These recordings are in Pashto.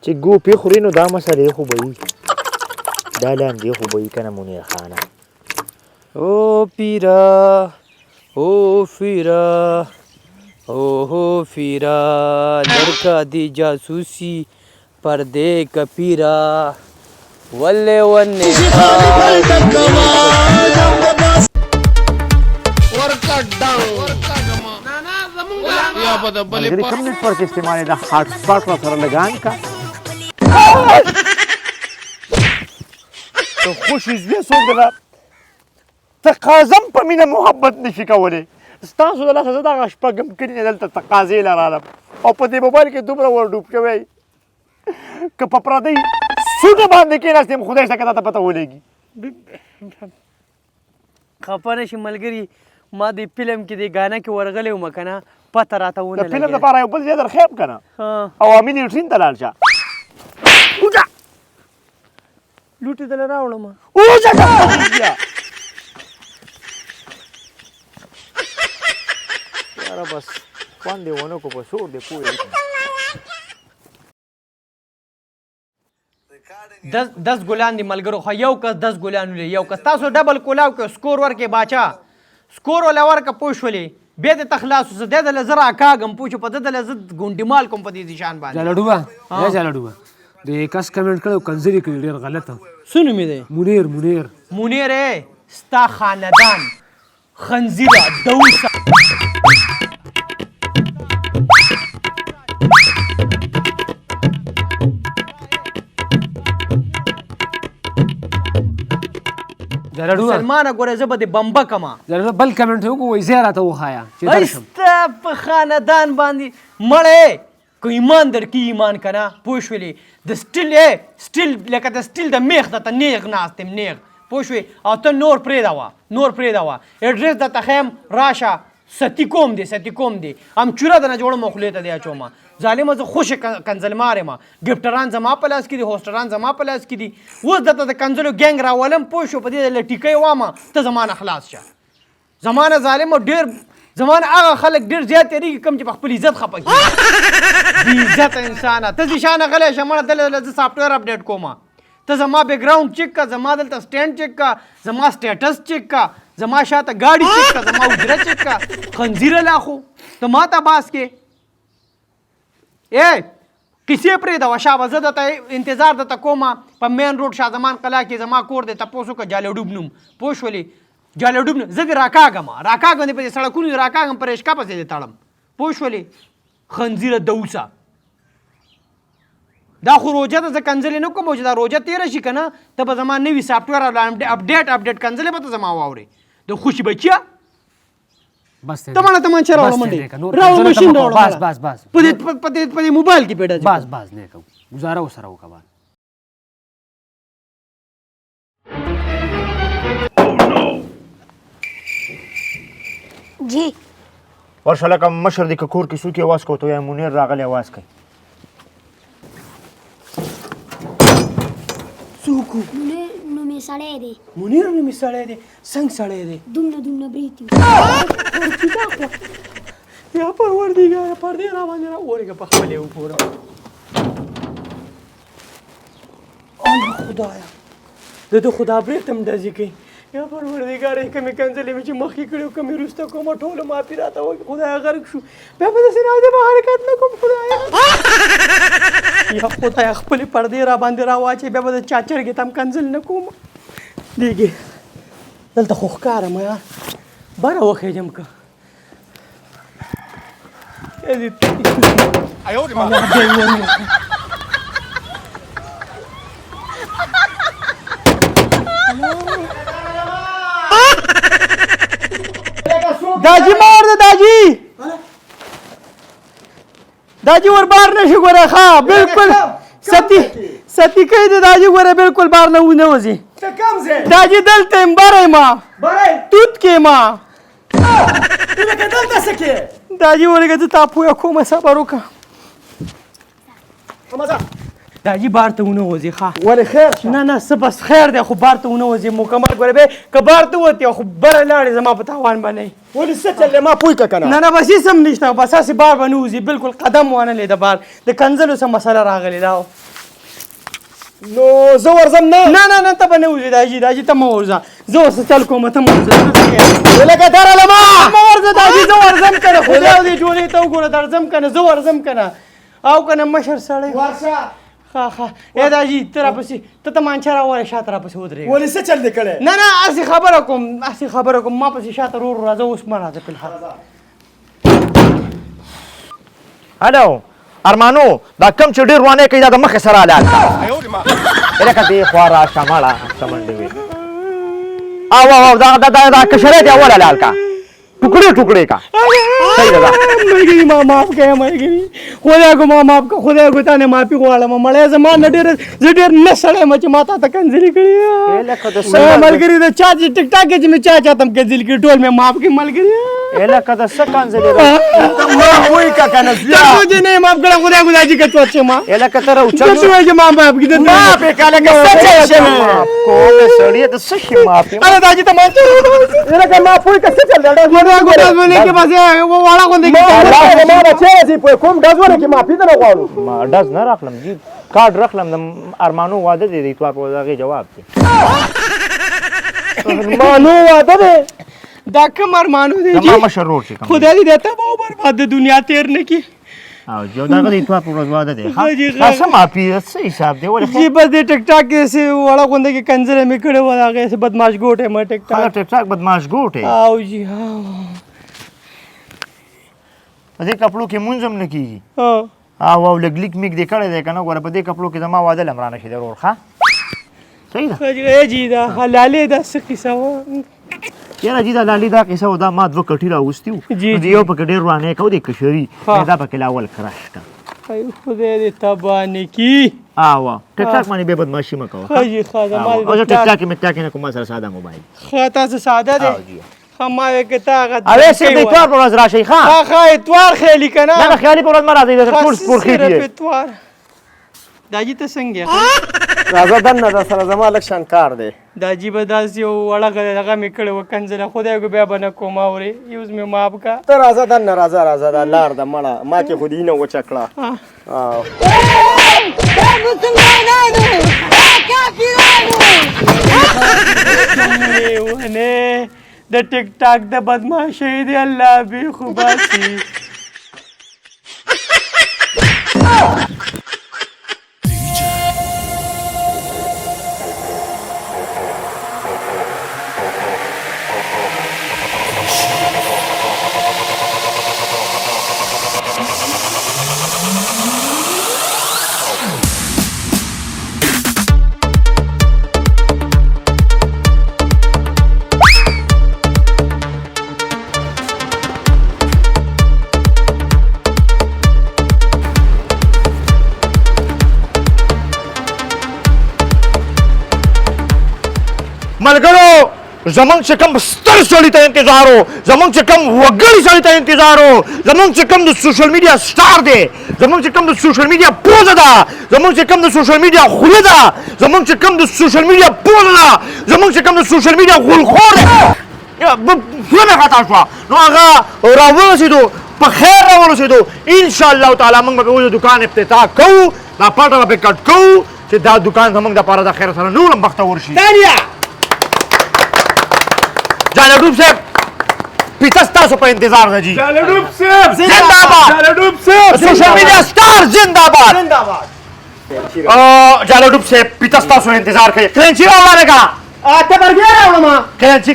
چې ګوپې خوري نو دا مسلې خو به وي دا لاندې خو به وي که نه منیر خانه او پیرا او فیرا او فیرا لڑکا دی جاسوسی پردے کپیرا ولے ونه ملګري کوم نیټورک استعمالوي د هاټ سپاټ را سره لګان کا ته خوش زوی څوک دی تقاضم په مینه محبت نشي کولی ستاسو د لاسه زه دغه شپږم کلي نه دلته تقاضې لرالم او په دې موبایل کې دومره ور ډوب شوی که په پردۍ سوټه باندې کېناست یم خدای شته که تا ته پته ولګي خفه نه شي ملګري ما دې فلم کې دې ګانا کې ورغلی وم که نه پته راته ونه د فلم لپاره یو بل ځای درښیم که نه عوامي نیوټرین ته لاړ شه وځه لوټې دله راوړم وځه یاره بس خوند دې ونه کړو په سور دې پوه 10 ګلان دي ملګرو خو یو کس 10 ګلان ولې یو کس تاسو ډبل کولاو کې سکور ورکې باچا سکور ولا ورکه پوه شولې بیا د تخلاص زه د لزر اکاګم پوه په د لزر ګونډي مال کوم په دې نشان باندې جلډوبا یا جلډوبا د کس کمنټ کړو کنځري کوي ډیر غلطه سونو می دی منیر ستا خاندان خنزیره دوسه سلمانه ګوره زه به د بمبه کما بل کمنټ وکړو وایي زه راته وښایه چې درشم ستا په خاندان باندې مړی که ایمان درکې ایمان که نه پوه شولې د سټیل لکه د سټیل د میخ درته نیغ ناست یم نیغ پوه شوې او ته نور پرېږده اډرس درته ښیم راشه ستی کوم دی امچوره د نه جوړم او خولې ته دی اچوم ظالمه زه خوشې کنځلمار یم ګفټران زما په لاس کې دي هوسټران زما په لاس کې دي اوس درته د کنځلو ګینګ راولم پوه شو په دې له ټیکۍ وامه ته زما نه خلاص شه زما نه ظالمه ډېر زما نه هغه خلک ډېر زیات تېرېږي کوم چې په خپل عزت خفه کېږي بې عزته انسانه ته دې شانه غلی شه مړه دلته زه سافټویر اپډیټ کوم ته زما بیکګراؤنډ چیک کا زما دلته سټینډ چیک کا زما سټیټس چیک کا زما شاته ګاډي چیک کا زما حجره چیک کا خنزیره لا خو ته ما ته باس کې کیسې پرېږده شابه زه درته انتظار درته کومه په مین روډ شاه زمان قلعه کې زما کور دی تپوس وکړه جالډوب نوم پوه شولې جالډوب نوم زه دې راکاږم دې په دې سړکونو دې راکاږم په رشکه پسې دې تړم پوه شولې خنزیره دوسه دا خو روجه ته زه کنځلې نه کوم چې دا روجه تېره شي که نه ته به زما نوي سافټویر اپډیټ کنځلې به ته زما واورې د خوشي بچیه بس ته مانه تمانچه راوړه منډې راوړه ماشین راوړه بس په دې موبایل کې پیډه بس نه کوم گزاره وسره وکړه جی ورشه لکه مشر دی که کور کې څوک یې اواز کوو ته وایه منیر راغلی اواز کوي څوک منیر نومې سړی دی منیر نومې سړی دی څنګه سړی دی دومره بریت یا پروردګاره پردې را باندې راورېږه په خپلې وګوره الله خدایه د خدا برېت هم ډزې کوي یا پروردګاره کومې کنځلې مې چې مخکې کړې وو کومې وروسته کومه ټوله معافي راته وکړي خدایه غرق شو بیا به داسې راځې به حرکت نه کوم خدایه یا خدایه خپلې پردې را باندې راواچې بیا به د چا چرګې ته هم کنځل نه کوم دیږې دلته خو ښکارم یار بره وخېږم که داجی مار ده داجی ور بار نشي ګوره ښه بالکل ستی کوي د داجی ګوره بالکل بار نه وځي داجی دلته یم بره ما توت کې ما داجی ورګه ته تا پوهه کومه صبر وکړه دا جی بار ته ونه وځي ښه ولې خیر شه نه نه څه بس خیر دی خو بار ته ونه وځي مکمل ګوره به که بار ته وتی خو بره لاړې زما په تاوان باندې ولې څه چل دی ما پوه که که نه نه نه بس هېڅ هم نشته بس هسې بار به نه وځي بالکل قدم وانه لید بار د کنځلو څه مسله راغلې دا نو زه ورځم نه نه نه نه ته به نه وځې دا جي ته مه ورځه زه ورسه چل کوم ته مه ورځه لکه درله ما مه ورځه دا جي زه ورځم که نه خدای او دې جوړې ته وګوره درځم که نه زه ورځم که نه او که نه مشر سړی ورشه ښه ای دا جي ته راپسې ته مانچه راوړې شاته راپسې ودرېږه ولې څه چل دی کړی نه نه هسې خبره کوم ما پسې شاته رو راځه اوس مه راځه فلحال هلو ارمانو دا کم چې ډېر روانې کوي دا د مخې سره هلال لکه دې خوا راشه مړه سمنډې وي او دا کشرې دی اول هلال کا ټوکړې کا صحیح ده ملګري ما معاف کړه ملګري خدای کو ما معاف کړه خدای کو تا نه معافي غواړم مړی زما نه ډېر زه ډېر نه سړی یم چې ما تا ته کنځلې کړې ملګري د چا چې ټیک ټاک کې چې مې چا ته کنځلې کړې ټول مې معاف کړي ملګري لکه د څه کنځلې ما وایي که که نه ته چې نه معاف کړه خدای کو دا چې کټوت چې ما لکه ته راوچت ته وایې چې ما معاف کړي معاف یې کړه لکه څه شی معاف کومې سړیه د څه شي معاف अरे दाजी तो मानते لکه ما پوه کسه چل دی خدا کو बोले के पास वो वाला को देखिए ما بچی زی په کوم ډزونه کې معافي نه غواړو ما ډز نه راخلم جی کارډ راخلم د ارمانو واده دی تو په دغه جواب دی ارمانو واده دی دا کمر مانو دی ما مشرور شي خدا دې دیتا به برباد د دنیا تیر نه کی او جو دغه دی تو په واده دی جی، ها څه معافي څه حساب دی ولې जी बस दे टिक टाक के से वाला को देखिए कंजरे में खड़े हुआ आगे से बदमाश गोट है मैं टिक خلا टाक ټیک ټاک بدمعاش ګوټ دی आओ जी हाँ په دې کپړو کې مونځم نه کیږي हाँ او لګ لیک میک دې کړی دی کنه ګوره په دې کپړو کې زما واده لمرانه شي ضرور ښه صحیح ده ए जी दा حلالي دا سکی سوا یاره جی دا لالی دا قصه و دا ما دوه کټي راوستي وو جی، نو د یو پکې ډېر روانې کو د کشري ها. دا پکې لاول کراش کا اي خدای دې تبانه کی او ټیک ټاک باندې به بدمعشي مه کوه خاجي خاجه ما او زه ټیک ټاک مې ټاک نه کوم سره ساده موبایل خاطا سے ساده او دے جی خما کې تا غد اوی سه د اتوار پر ورځ راشي ښه ها ها اتوار خېلی کنه نه خیالي پر ورځ ما راځي د ټول سپور خېټي اتوار داجی ته څنګه راځه دنه دا سره زما لکشن کار دی داجی به داسې یو وړه هغه مې کړی و کنځله خدای کو بیا به نه کوم اورې یوز مې معاف کا ته راځه دنه راځه دا لار د مړه ما کې خو دې نه وچه کړه او ونه د ټیک ټاک د بدمعشۍ دی الله به خوباسي ملګرو زمونږ چې کوم ستر سړي ته انتظار و زمونږ چې کوم وګړي سړي ته انتظار و زمونږ چې کوم د سوشل میډیا سټار دی زمونږ چې کوم د سوشل میډیا پوزه ده زمونږ چې کوم د سوشل میډیا خوله ده زمونږ چې کوم د سوشل میډیا پوزه ده زمونږ چې کوم د سوشل میډیا غولخور دی خوله مې خطا شوه نو هغه راورسېدو په خیر راورسېدو انشاءالله تعالی موږ به اوس د دوکان افتتاح کوو دا پټه به پې کټ کوو چې دا دوکان زموږ دپاره د خیر سره نور هم بختور شي جالډوب صاحب پیته ستاسو په انتظار ده جی جالډوب صاحب زنده‌باد جالډوب صاحب سوشل میډیا سٹار زنده‌باد جالډوب صاحب پیته ستاسو انتظار کوي کرنچي راوړه کا ته برګر راوړم کرنچي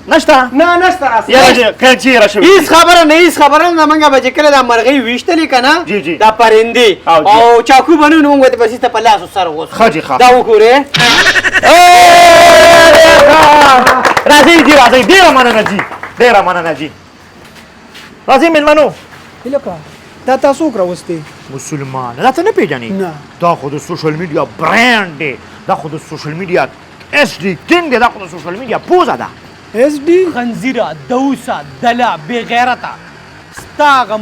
نشته نه نشته راس یا کرنچي راشه هیڅ خبره نه هیڅ خبره نه منګه به کله دا مرغۍ ویشتلې کنه جی، جی. دا پرندې او جی. او چاکو بنو نو موږ ته بس ته په لاس سره وس ښه جی، ښه. دا وګوره راځئ جی راځئ ډېره مننه جی ډېره مننه جی راځئ مېلمنو لکه دا تاسو راوستي مسلمان دا ته نه پیژنې نه. دا خو د سوشل میډیا برانډ دی دا خو د سوشل میډیا ایس ډي کینګ دی دا خو د سوشل میډیا پوزه ده اس ډي خنزیره دوسه دلا بې غیرته ستاغه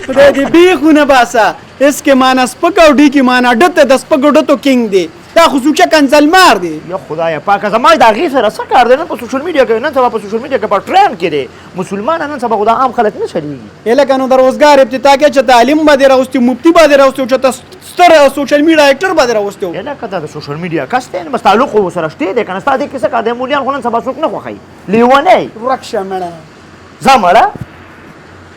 خدای دې بیخونه باسه اس کې معنا سپک او ډي کې معنا ډته د سپک ډتو کینګ دی دا خصوصا کنزل مار دی یا خدای پاک زما د هغې سره څه کار دی نن په سوشل میډیا کې نن سبا په سوشل میډیا کې په ټرند کې دی مسلمان نن سبا خو دا عام خلک نه چلیږي لکه نو د روزګار ابتدا کې چې تعلیم به دې راوستي مفتي به دې راوستي چې ته ستر سوشل میډیا اکټر به دې راوستي یلا کته د سوشل میډیا کس دی بس تعلق خو سره شته دی کنه ستا دې کیسه کا د مولیان خو نن سبا څوک نه خوښي لیونی ورکشه مړه زمړه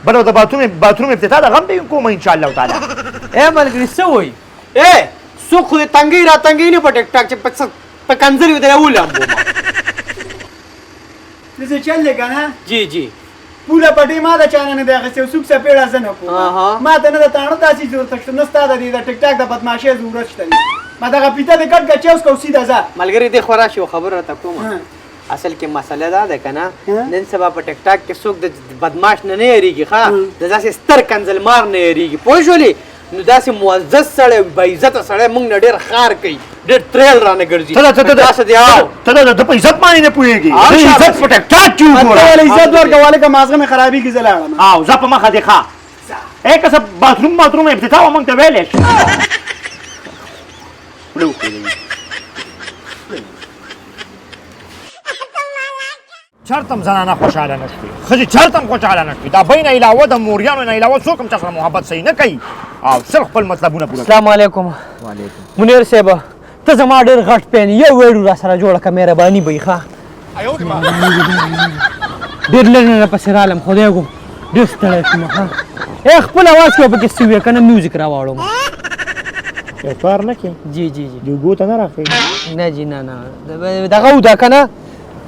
بلو د باتروم افتتاح د غم دی کوم ان شاء الله تعالی اے ملګری څه وایي اے څوک خو دې تنګۍ را تنګۍ نه په ټیک ټاک چې په کنځل وي درې ولامبو دې چل دی کنه جی جی پوله پټي ما د چانه نه دی اخیستی څوک څه پیړه زه نه کوم ما ته نه د تاڼو داسې ضرورت شته نه ستا د دې د ټیک ټاک د بدماشۍ ضرورت شته ما دغه پیته دې کټ کچې اوس کو سیده ځه ملګری دې خورا شي خبر راته کوم اصل کې مسله دا ده کنه نن سبا په ټیک ټاک کې څوک د بدماش نه یریږي ښا د داسې ستر کنځل مار نه یریږي پوه شولې نو داسې معزز سړی با عزته سړی موږ نه ډېر خار کوي ډېر تریل رانه ګرځي داسې دی آو ته د په عزت باندې نه پوهېږي عزت په ټک ټاک کې وګوره عزت ورکړه والکه مازغه مې خرابېږي زه لاړم او زه په مخه دې ښه ای که څه باتروم افتتاح و موږ ته ویلی شي چرتم زنانه خوشحاله نه شوي ښځې چرتم خوشحاله نه شوي دا بی نه علاوه د موریانو نه علاوه څوک هم چا سره محبت صحیح نه کوي او صرف خپل مطلبونه پوره السلام علیکم منیر صاحب ته زما ډېر غټ پین یو ویډیو را سره جوړه کړه مهرباني به یې ښه ډېر لږ نه پسې رالم خدای ګو ډېر ستړی شوم ښه ای خپل اواز کې به پکې څه وي که نه میوزیک راواړم یو کار نه کوې جی جی جی د اوبو ته نه راښې نه جی نه نه دغه و دا که نه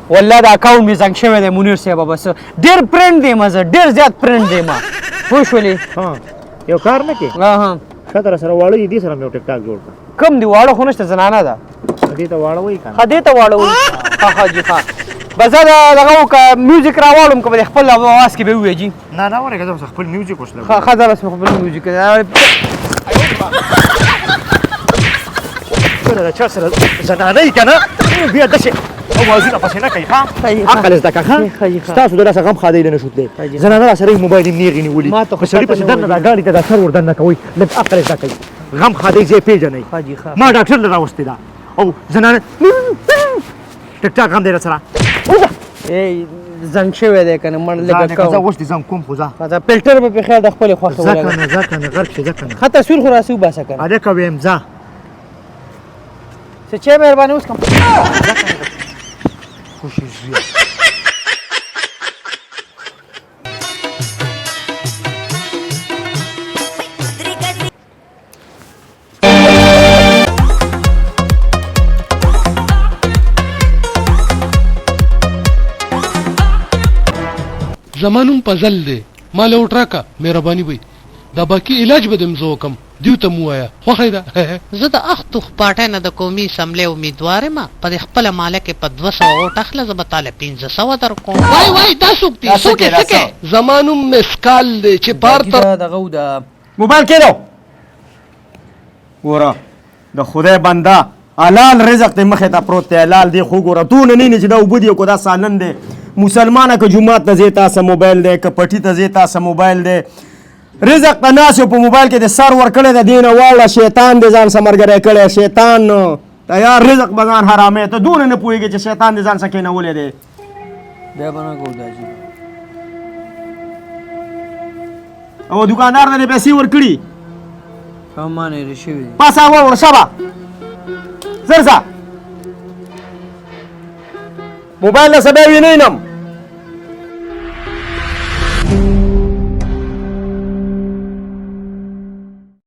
والله دا اکاونټ مې زنګ شوی دی منیر صاحبه بس ډېر پرنټ دی ما زه ډېر زیات پرنټ دی ما پوه شولې یو کار نه کوې ها ښه در سره واړه دي دې سره مې یو ټیک ټاک جوړ کړه کم دی واړه خو نشته زنانه ده دې ته واړه وایي که نه ښه دې ته واړه وایي ښه جي ښه بس زه دغه که میوزیک راواړم که به د خپل اواز کې به ووایي جي نه نه ورېږه زه بس خپل میوزیک اوس لګوم ښه زه بس مې خپل میوزیک کله د چا سره زنانه یي که نه بیا داسې اوازونه پسې نه کوي ښه عقل زده کړه ستاسو دلاسه غم ښادۍ له نه شوتلی زنانه را سره یې موبایل یې نیغې نیولي په سړي پسې دننه دا ګاډي ته دا سر ور دننه کوئ لږ عقل زده کوئ غم ښادۍ ځای پېژنئ ما ډاکټر له راوستې ده او زنانه ټیک ټاک هم دی راسره زنګ شوی دی که نه مړ لږ زه اوس دې زنګ کوم خو ځه فلټر به پې خیر د خپلې خوښې ځه که نه ځه که نه غرق شي ځه که نه ښه تصویر خو راسې وباسه که نه هلکه ویم ځه څه چای مهرباني اوس کوم خوشي زویه زمانوم پزل دی مال وټراکا مهرباني وي دا باقي علاج به دم زو کم دیو ته مو آیا خوښی ده زه د اختو پاټه نه د قومي اسمبلی امیدوار یم په خپل مالک په 200 ووټ اخله زه به تاله 1500 درکوم وای دا څوک دی څوک زمانوم مسکال دی چې پارته دغه د موبایل کېدو ګوره د خدای بنده حلال رزق دی مخې ته پروت دی حلال دی خو ګوره دونه نه چې دا اوبه دي او که دا سالن دی مسلمانه که جومات ته ځې تاسو موبایل دی که پټي ته ځې تاسو موبایل دی رزق ته ناست یو په موبایل کې د سر ورکړی د دې نه واړه شیطان دې ځان سه ملګری کړی شیطان تیار رزق به ځان حراموي ته دونه نه پوهېږې چې شیطان دې ځان سه کېنولی دی بیا به نه کوو دا جي او دوکاندار ته دې پیسې ورکړي ما نه هېرې شوي دي پاسه ووړه شبه زر ځه موبایل نه څه بیا وینئ نم